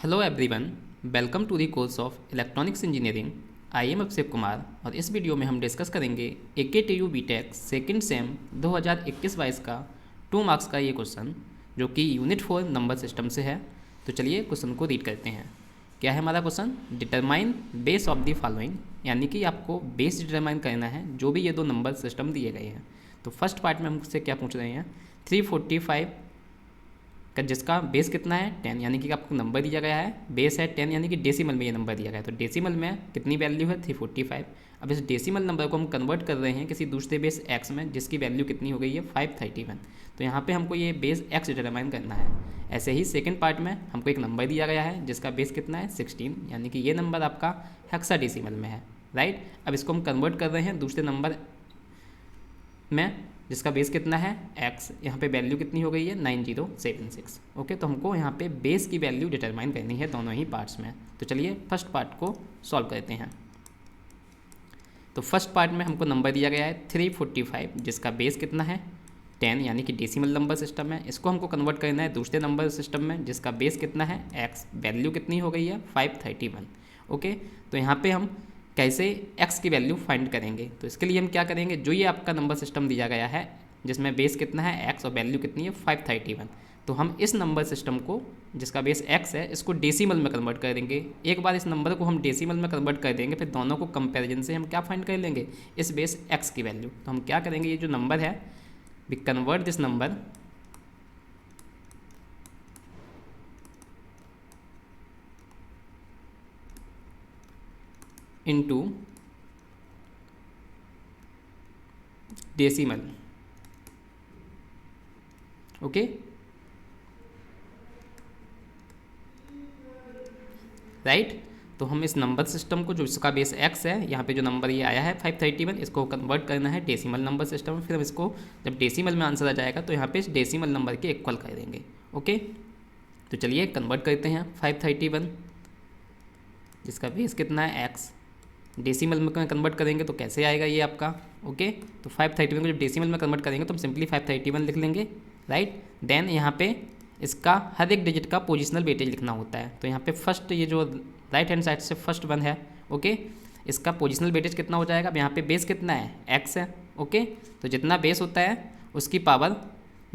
Hello everyone, welcome to the course of electronics engineering. I am Abhishek Kumar और इस video में हम डिस्कस करेंगे AKTU बीटेक सेकेंड सेम 2021-22 का 2 मार्क्स का ये क्वेश्चन जो कि यूनिट 4 नंबर सिस्टम से है। तो चलिए क्वेश्चन को रीड करते हैं। क्या है हमारा question? Determine base of the following, यानी कि आपको बेस डिटरमाइन करना है जो भी ये 2 नंबर सिस्टम दिए गए हैं। तो फर्स्ट पार्ट में हमसे क्या पूछ रहे हैं? 345 का जिसका बेस कितना है 10, यानी कि आपको नंबर दिया गया है, बेस है 10, यानी कि डेसिमल में ये नंबर दिया गया है। तो डेसिमल में कितनी वैल्यू है? 345। अब इस डेसिमल नंबर को हम कन्वर्ट कर रहे हैं किसी दूसरे बेस x में, जिसकी वैल्यू कितनी हो गई है? 531। तो यहाँ पे हमको ये बेस x डिटरमाइन करना है। ऐसे ही सेकेंड पार्ट में हमको एक नंबर दिया गया है जिसका बेस कितना है? 16, यानी कि ये नंबर आपका हेक्साडेसिमल में है, राइट। अब इसको हम कन्वर्ट कर रहे हैं दूसरे नंबर में जिसका बेस कितना है? x। यहाँ पे वैल्यू कितनी हो गई है? 9076। ओके, तो हमको यहाँ पे बेस की वैल्यू डिटरमाइन करनी है दोनों ही पार्ट्स में। तो चलिए फर्स्ट पार्ट को सॉल्व करते हैं। तो फर्स्ट पार्ट में हमको नंबर दिया गया है 345 जिसका बेस कितना है? 10, यानी कि डेसिमल नंबर सिस्टम है। इसको हमको कन्वर्ट करना है दूसरे नंबर सिस्टम में जिसका बेस कितना है? x। वैल्यू कितनी हो गई है? 531। ओके, तो यहाँ पे हम कैसे x की वैल्यू फाइंड करेंगे? तो इसके लिए हम क्या करेंगे, जो ये आपका नंबर सिस्टम दिया गया है जिसमें बेस कितना है? x और वैल्यू कितनी है? 531। तो हम इस नंबर सिस्टम को जिसका बेस x है इसको डेसिमल में कन्वर्ट कर देंगे। एक बार इस नंबर को हम डेसिमल में कन्वर्ट कर देंगे, फिर दोनों को कंपैरिजन से हम क्या फाइंड कर लेंगे? इस बेस x की वैल्यू। तो हम क्या करेंगे, ये जो नंबर है, we convert this number into decimal. Okay, right. तो हम इस नंबर सिस्टम को जो इसका बेस x है, यहाँ पे जो नंबर ये आया है 531, इसको कन्वर्ट करना है डेसिमल नंबर सिस्टम में। फिर हम इसको जब डेसिमल में आंसर आ जाएगा तो यहाँ पे इस डेसिमल नंबर के इक्वल कर देंगे। ओके, तो चलिए कन्वर्ट करते हैं 531 जिसका बेस कितना है? x। डेसिमल में कन्वर्ट करेंगे तो कैसे आएगा ये आपका? ओके, तो 531 को जब डेसिमल में कन्वर्ट करेंगे तो हम सिंपली 531 लिख लेंगे, राइट। देन यहाँ पे इसका हर एक डिजिट का पोजिशनल वेटेज लिखना होता है। तो यहाँ पे फर्स्ट, ये जो राइट हैंड साइड से फर्स्ट वन है, ओके, इसका पोजिशनल वेटेज कितना हो जाएगा? अब यहाँ पे बेस कितना है? x है। ओके, तो जितना बेस होता है उसकी पावर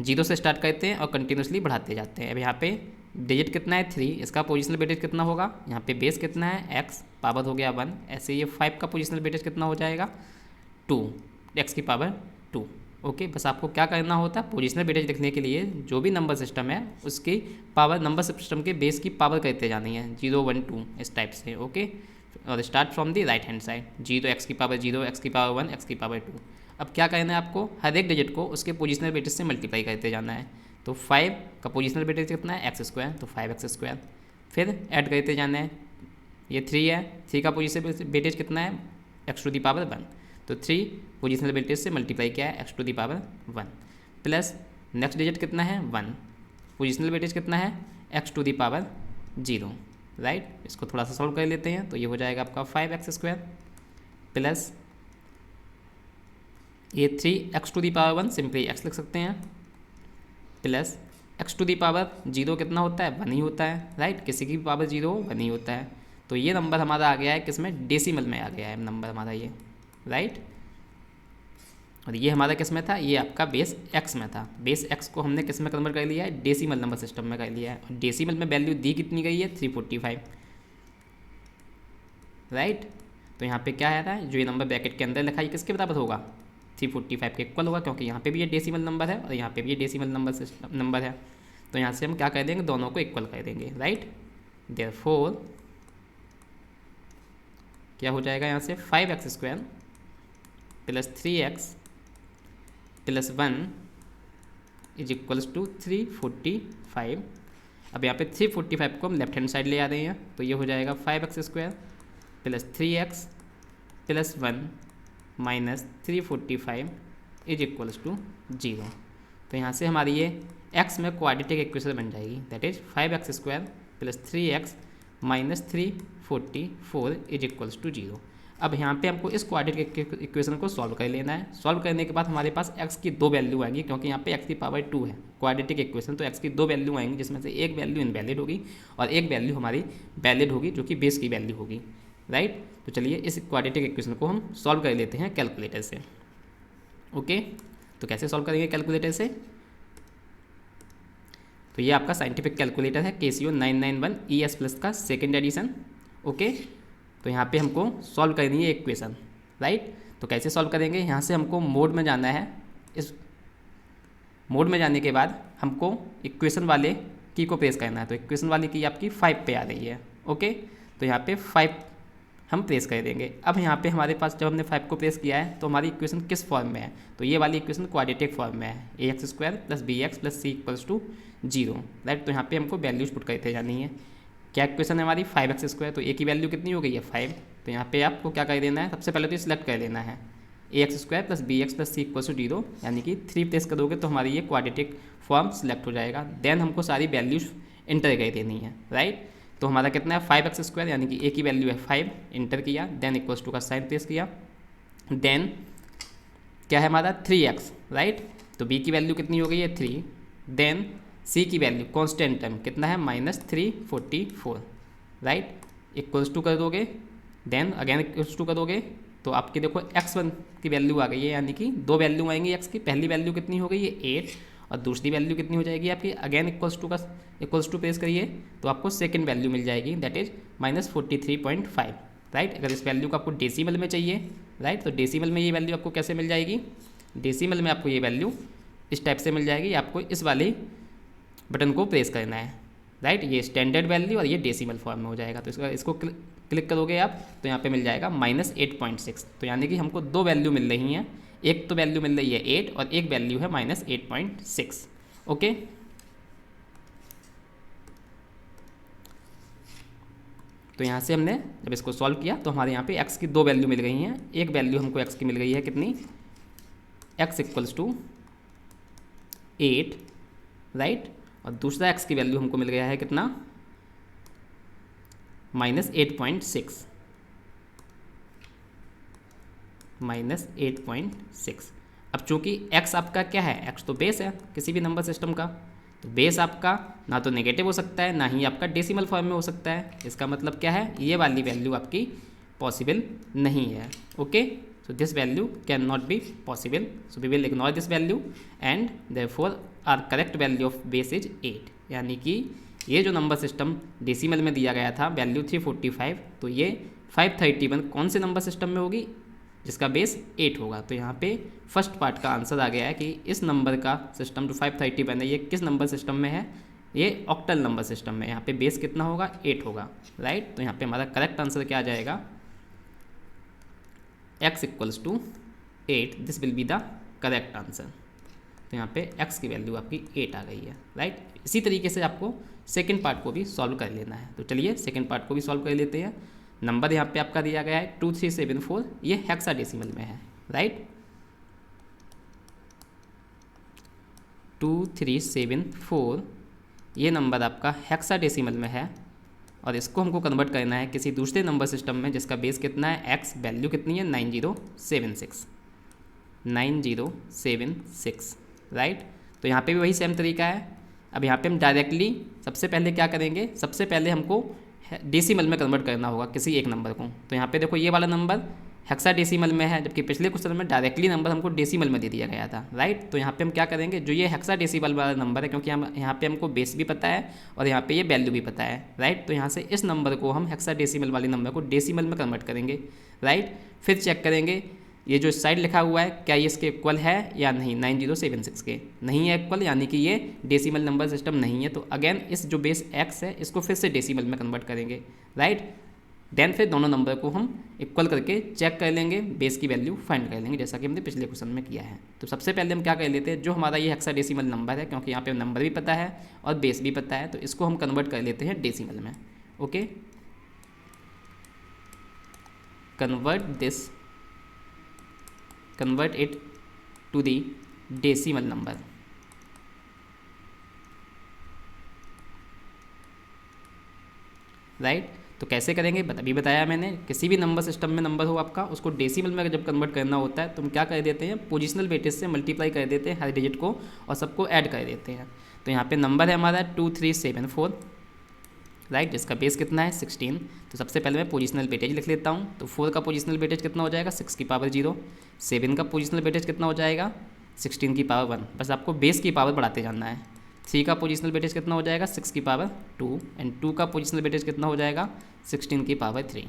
0 से स्टार्ट करते हैं और कंटिन्यूसली बढ़ाते जाते हैं। अब यहाँ पे डिजिट कितना है? 3, इसका पोजिशनल वेटेज कितना होगा? यहाँ पे बेस कितना है? x, पावर हो गया 1। ऐसे ये 5 का पोजिशनल वेटेज कितना हो जाएगा? 2, x की पावर 2। ओके, बस आपको क्या करना होता है, पोजिशनल वेटेज लिखने के लिए जो भी नंबर सिस्टम है उसकी पावर, नंबर सिस्टम के बेस की पावर करते जानी है, 0 1 2 इस टाइप से। ओके, और start from the right hand side, 0 x की पावर 0, x की पावर 1, x की पावर 2। अब क्या करना है आपको, हर एक डिजिट को उसके पोजिशनल वेटेज से मल्टीप्लाई करते जाना है। तो 5 का पोजिशनल वेटेज कितना है? x², तो 5x²। फिर ऐड करते जाना है, ये 3 है, 3 का पोजिशनल वेटेज कितना है? x⁻1। तो 3 पोजिशनल वेटेज से मल्टीप्लाई किया है x⁻1 प्लस नेक्स्ट डिजिट कितना है? 1, पोजिशनल वेटेज कितना है? x⁻0, right. इसको थोड़ा सा सॉल्व कर लेते हैं तो ये हो जाएगा आपका 5x² प्लस ये 3x⁻1, सिंपली x लिख सकते हैं, प्लस x⁻0 कितना होता है? 1 ही होता है, राइट। किसी की पावर 0 1 ही होता है। तो ये नंबर हमारा आ गया है किसमें? डेसिमल में आ गया है नंबर हमारा ये, राइट। और ये हमारा किस में था? ये आपका बेस x में था। बेस x को हमने किस में कन्वर्ट कर लिया है? डेसिमल नंबर सिस्टम में कर लिया है। और डेसिमल में वैल्यू दी कितनी गई है? 345, राइट। तो यहाँ पे क्या है, जो ये नंबर ब्रैकेट के अंदर लिखा है किसके बराबर होगा? 345 के इक्वल होगा, क्योंकि यहाँ पे भी ये डेसिमल नंबर है और यहाँ पे भी ये डेसिमल नंबर है। तो यहाँ से हम क्या कर देंगे, दोनों को इक्वल कर देंगे, राइट। देयरफॉर क्या हो जाएगा यहाँ से? 5x² plus 3x plus 1 is equals to 345। अब यहाँ पे 345 को हम लेफ्ट हैंड साइड ले आ रहे हैं तो ये हो जाएगा 5x² plus 3x plus 1 minus 345 is equals to 0। तो यहाँ से हमारी ये x में क्वाड्रेटिक इक्वेशन बन जाएगी, that is 5x² plus 3x minus 344 is equals to 0। अब यहाँ पे हमको इस क्वाड्रेटिक इक्वेशन को सॉल्व कर लेना है। सॉल्व करने के बाद हमारे पास x की 2 वैल्यू आएंगी, क्योंकि यहाँ पे x की पावर 2 है क्वाड्रेटिक इक्वेशन, तो x की 2 वैल्यू आएंगी, जिसमें से एक वैल्यू इनवैलिड होगी और एक वैल्यू हमारी वैलिड होगी, जो कि बेस की वैल्यू होगी, राइट। तो चलिए इस क्वाड्रेटिक इक्वेशन को हम सॉल्व कर लेते हैं कैलकुलेटर से। ओके, तो कैसे सॉल्व करेंगे कैलकुलेटर से? तो ये आपका साइंटिफिक कैलकुलेटर है Casio 991 ES प्लस का सेकेंड एडिशन। ओके, तो यहाँ पे हमको सॉल्व करनी है इक्वेशन, राइट। तो कैसे सॉल्व करेंगे? यहाँ से हमको मोड में जाना है। इस मोड में जाने के बाद हमको इक्वेशन वाले की को प्रेस करना है। तो इक्वेशन वाली की आपकी 5 पे आ रही है। ओके, तो यहाँ पे 5 हम प्रेस कर देंगे। अब यहाँ पे हमारे पास जब हमने 5 को प्रेस किया है तो हमारी इक्वेशन किस फॉर्म में है? तो ये वाली इक्वेशन क्वाड्रेटिक फॉर्म में है, ax square plus B X plus C equals to 0, right. तो यहाँ पे हमको वैल्यूज पुट करते जानी है। क्या इक्वेशन है हमारी? 5x स्क्वायर, तो ए की वैल्यू कितनी हो गई है? 5। तो यहाँ पे आपको क्या कर देना है? सबसे पहले तो सिलेक्ट कर लेना है ax square plus B X plus C equals to 0, यानी कि 3 प्रेस करोगे तो हमारी ये क्वाड्रेटिक फॉर्म सिलेक्ट हो जाएगा। देन हमको सारी वैल्यूज इंटर कर देनी है, राइट। तो हमारा कितना है? 5x स्क्वायर, यानी कि ए की वैल्यू है 5, इंटर किया, देन इक्वल्स टू का साइन प्रेस किया, देन क्या है हमारा? 3x, right. तो b की वैल्यू कितनी हो गई है? 3, देन c की वैल्यू कांस्टेंट टर्म कितना है? -344, राइट। इक्वल्स टू कर दोगे, देन अगेन इक्वल्स टू करोगे तो आपकी देखो x1 की वैल्यू आ गई है, यानी कि 2 वैल्यू आएंगी x की। पहली वैल्यू कितनी हो गई है? 8, और दूसरी वैल्यू कितनी हो जाएगी आपकी? अगेन इक्वल्स टू प्रेस करिए तो आपको सेकंड वैल्यू मिल जाएगी, दैट इज -43.5, राइट। अगर इस वैल्यू को आपको डेसिमल में चाहिए, राइट, तो डेसिमल में ये वैल्यू आपको कैसे मिल जाएगी? डेसिमल में आपको ये वैल्यू इस टाइप से मिल जाएगी। आपको इस वाले बटन को प्रेस करना है, राइट। ये स्टैंडर्ड वैल्यू और ये डेसिमल फॉर्म में हो जाएगा। तो इसको क्लिक करोगे आप तो यहाँ पे मिल जाएगा -8.6। तो यानी कि हमको 2 वैल्यू मिल रही हैं, एक तो वैल्यू मिल रही है 8 और एक वैल्यू है -8.6। ओके, तो यहाँ से हमने जब इसको सॉल्व किया तो हमारे यहाँ पे x की 2 वैल्यू मिल गई हैं। एक वैल्यू हमको x की मिल गई है कितनी? x इक्वल्स टू 8, राइट, और दूसरा x की वैल्यू हमको मिल गया है कितना? -8.6, -8.6। अब चूंकि x आपका क्या है? x तो बेस है किसी भी नंबर सिस्टम का, तो बेस आपका ना तो नेगेटिव हो सकता है ना ही आपका डेसिमल फॉर्म में हो सकता है। इसका मतलब क्या है? ये वाली वैल्यू आपकी पॉसिबल नहीं है। Okay, so this value can not be possible, so we will ignore this value and therefore our correct value of base is 8। यानी कि ये जो नंबर सिस्टम डेसिमल में दिया गया था वैल्यू 345, तो ये 531 कौन से नंबर सिस्टम में होगी? जिसका बेस 8 होगा। तो यहाँ पे फर्स्ट पार्ट का आंसर आ गया है कि इस नंबर का सिस्टम जो 531 है ये किस नंबर सिस्टम में है? ये ऑक्टल नंबर सिस्टम में। यहाँ पे बेस कितना होगा? 8 होगा, राइट। तो यहाँ पे हमारा करेक्ट आंसर क्या आ जाएगा? x equals to 8, this will be the correct answer. तो यहाँ पे x की वैल्यू आपकी 8 आ गई है, राइट। इसी तरीके से आपको सेकेंड पार्ट को भी सॉल्व कर लेना है। तो चलिए सेकेंड पार्ट को भी सॉल्व कर लेते हैं। नंबर यहाँ पे आपका दिया गया है 2374, ये हेक्साडेसिमल में है, राइट। 2374 ये नंबर आपका हेक्साडेसिमल में है और इसको हमको कन्वर्ट करना है किसी दूसरे नंबर सिस्टम में जिसका बेस कितना है? x वैल्यू कितनी है? 9076, 9076, राइट। तो यहाँ पे भी वही सेम तरीका है। अब यहाँ पे हम डायरेक्टली सबसे पहले क्या करेंगे? सबसे पहले हमको डेसिमल में कन्वर्ट करना होगा किसी एक नंबर को। तो यहाँ पे देखो ये वाला नंबर हेक्साडेसिमल में है, जबकि पिछले क्वेश्चन में डायरेक्टली नंबर हमको डेसिमल में दे दिया गया था, राइट। तो यहाँ पे हम क्या करेंगे? जो ये हेक्साडेसिमल वाला नंबर है, क्योंकि हम यहाँ पे हमको बेस भी पता है और यहाँ पे ये वैल्यू भी पता है, राइट। तो यहाँ से इस नंबर को हम हेक्साडेसिमल वाले नंबर को डेसिमल में कन्वर्ट करेंगे, राइट। फिर चेक करेंगे ये जो साइड लिखा हुआ है क्या ये इसके इक्वल है या नहीं? 9076 के नहीं है इक्वल, यानी कि ये डेसिमल नंबर सिस्टम नहीं है। तो अगेन इस जो बेस x है इसको फिर से डेसिमल में कन्वर्ट करेंगे, राइट। देन फिर दोनों नंबर को हम इक्वल करके चेक कर लेंगे, बेस की वैल्यू फाइंड कर लेंगे, जैसा कि हमने पिछले क्वेश्चन में किया है। तो सबसे पहले हम क्या कर लेते हैं? जो हमारा ये हेक्साडेसिमल नंबर है, क्योंकि यहाँ पे नंबर भी पता है और बेस भी पता है, तो इसको हम कन्वर्ट कर लेते हैं डेसिमल में। Okay, convert it to the decimal number, right. तो कैसे करेंगे अभी बताया मैंने। किसी भी नंबर सिस्टम में नंबर हो आपका, उसको डेसिमल में जब कन्वर्ट करना होता है तो हम क्या कर देते हैं, पोजिशनल वेटेज से मल्टीप्लाई कर देते हैं हर डिजिट को और सबको ऐड कर देते हैं। तो यहाँ पे नंबर है हमारा 2374, राइट, जिसका बेस कितना है 16। तो सबसे पहले मैं पोजिशनल वेटेज लिख लेता हूँ। तो 4 का पोजिशनल वेटेज कितना हो जाएगा 6 की पावर 0। 7 का पोजिशनल वेटेज कितना हो जाएगा 16 की पावर 1। बस आपको बेस की पावर बढ़ाते जाना है। 3 का पोजिशनल वेटेज कितना हो जाएगा 6 की पावर 2 एंड 2 का पोजिशनल वेटेज कितना हो जाएगा 16 की पावर 3।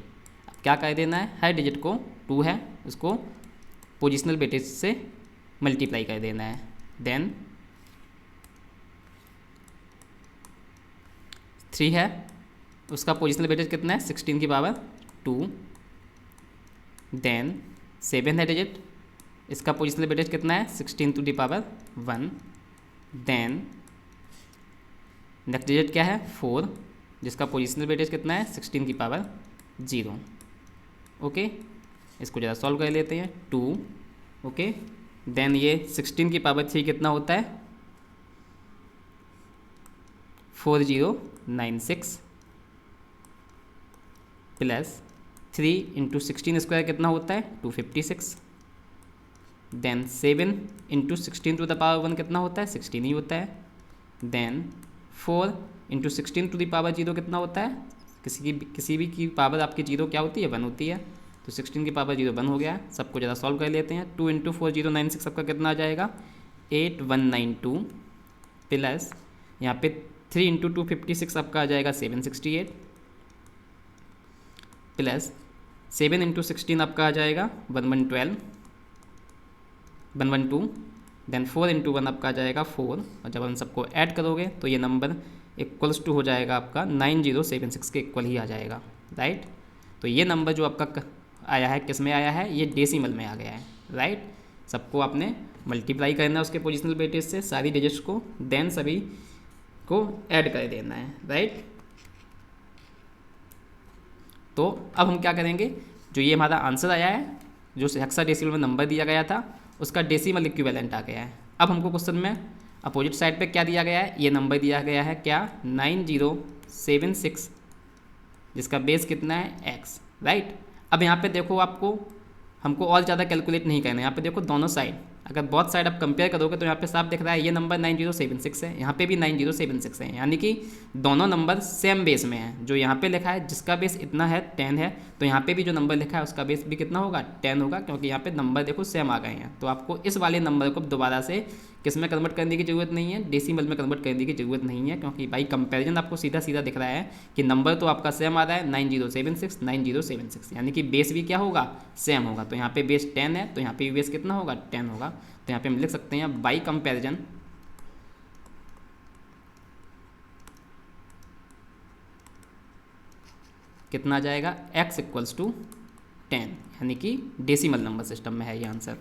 अब क्या कर देना है, हर डिजिट को 2 है उसको पोजिशनल वेटेज से मल्टीप्लाई कर देना है। देन 3 है उसका पोजिशनल वेटेज कितना है 16 की पावर 2। देन 7 है डिजिट, इसका पोजिशनल वेटेज कितना है 16 to the power 1। Then next digit क्या है 4, जिसका पोजिशनल वेटेज कितना है 16 की पावर 0। ओके, इसको ज़रा सॉल्व कर लेते हैं 2। ओके, देन ये 16 की पावर 3 कितना होता है 4096 प्लस 3 इंटू 16 स्क्वायर कितना होता है 256। Then 7 into 16 to the power 1 कितना होता है 16 ही होता है। Then 4 into 16 to the power 0 कितना होता है, किसी भी की पावर आपकी 0 क्या होती है 1 होती है। तो 16 की पावर 0 1 हो गया। सबको ज़्यादा सॉल्व कर लेते हैं। 2 इंटू 4096 सबका कितना आ जाएगा 8192 प्लस यहाँ पे 3 इंटू 256 आपका आ जाएगा 768 प्लस 7 इंटू 16 आपका आ जाएगा 1112 देन 4 इंटू 1 आपका आ जाएगा 4 और जब हम सबको ऐड करोगे तो ये नंबर इक्वल्स टू हो जाएगा आपका 9076 के इक्वल ही आ जाएगा, राइट। तो ये नंबर जो आपका आया है किस में आया है, ये डेसिमल में आ गया है, राइट। सबको आपने मल्टीप्लाई करना है उसके पोजिशनल वेटेज से सारी डिजिट्स को, देन सभी को ऐड कर देना है, राइट। तो अब हम क्या करेंगे, जो ये हमारा आंसर आया है जो हेक्साडेसिमल में नंबर दिया गया था उसका डेसिमल इक्विवेलेंट आ गया है। अब हमको क्वेश्चन में अपोजिट साइड पे क्या दिया गया है, ये नंबर दिया गया है क्या 9076 जिसका बेस कितना है x, राइट। अब यहाँ पे देखो आपको हमको और ज़्यादा कैलकुलेट नहीं करना है। यहाँ पे देखो दोनों साइड अगर बहुत साइड आप कंपेयर करोगे तो यहाँ पे साफ दिख रहा है ये नंबर 9076 है, यहाँ पे भी 9076 है, यानी कि दोनों नंबर सेम बेस में है। जो यहाँ पे लिखा है जिसका बेस इतना है 10 है, तो यहाँ पे भी जो नंबर लिखा है उसका बेस भी कितना होगा 10 होगा, क्योंकि यहाँ पे नंबर देखो सेम आ गए हैं। तो आपको इस वाले नंबर को दोबारा से किस में कन्वर्ट करने की ज़रूरत नहीं है, डेसिमल में कन्वर्ट करने की ज़रूरत नहीं है, क्योंकि भाई कंपैरिजन आपको सीधा सीधा दिख रहा है कि नंबर तो आपका सेम आ रहा है 9076, यानी कि बेस भी क्या होगा सेम होगा। तो यहाँ पे बेस 10 है तो यहाँ पे भी बेस कितना होगा 10 होगा। तो यहाँ पे हम लिख सकते हैं बाई कंपैरिजन कितना आ जाएगा x इक्वल्स टू 10, यानी कि डेसिमल नंबर सिस्टम में है ये आंसर।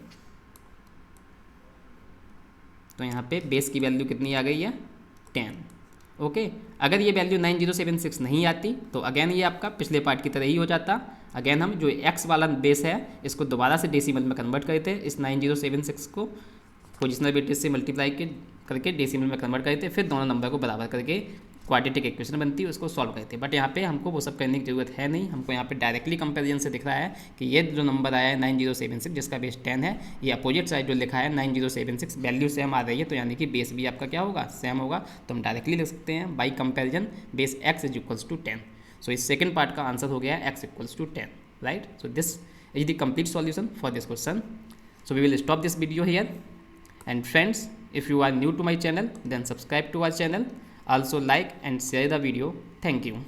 तो यहाँ पे बेस की वैल्यू कितनी आ गई है 10। ओके, अगर ये वैल्यू 9076 नहीं आती तो अगेन ये आपका पिछले पार्ट की तरह ही हो जाता। अगेन हम जो x वाला बेस है इसको दोबारा से डेसिमल में कन्वर्ट करते, इस 9076 को पोजिशनल वेटेज से मल्टीप्लाई करके डेसिमल में कन्वर्ट करते, फिर दोनों नंबर को बराबर करके क्वाड्रेटिक इक्वेशन बनती है उसको सॉल्व करते। बट यहाँ पे हमको वो सब करने की जरूरत है नहीं, हमको यहाँ पे डायरेक्टली कंपैरिजन से दिख रहा है कि ये जो नंबर आया है 9076 जिसका बेस 10 है, ये अपोजिट साइड जो लिखा है 9076 वैल्यू सेम आ रही है, तो यानी कि बेस भी आपका क्या होगा सेम होगा। तो हम डायरेक्टली लिख सकते हैं by comparison base x is equals to 10। So इस सेकंड पार्ट का आंसर हो गया है x equals to 10, right. So this is the complete solution for this question. So we will stop this video here, and friends, if you are new to my channel then subscribe to our channel, also like and share the video. Thank you.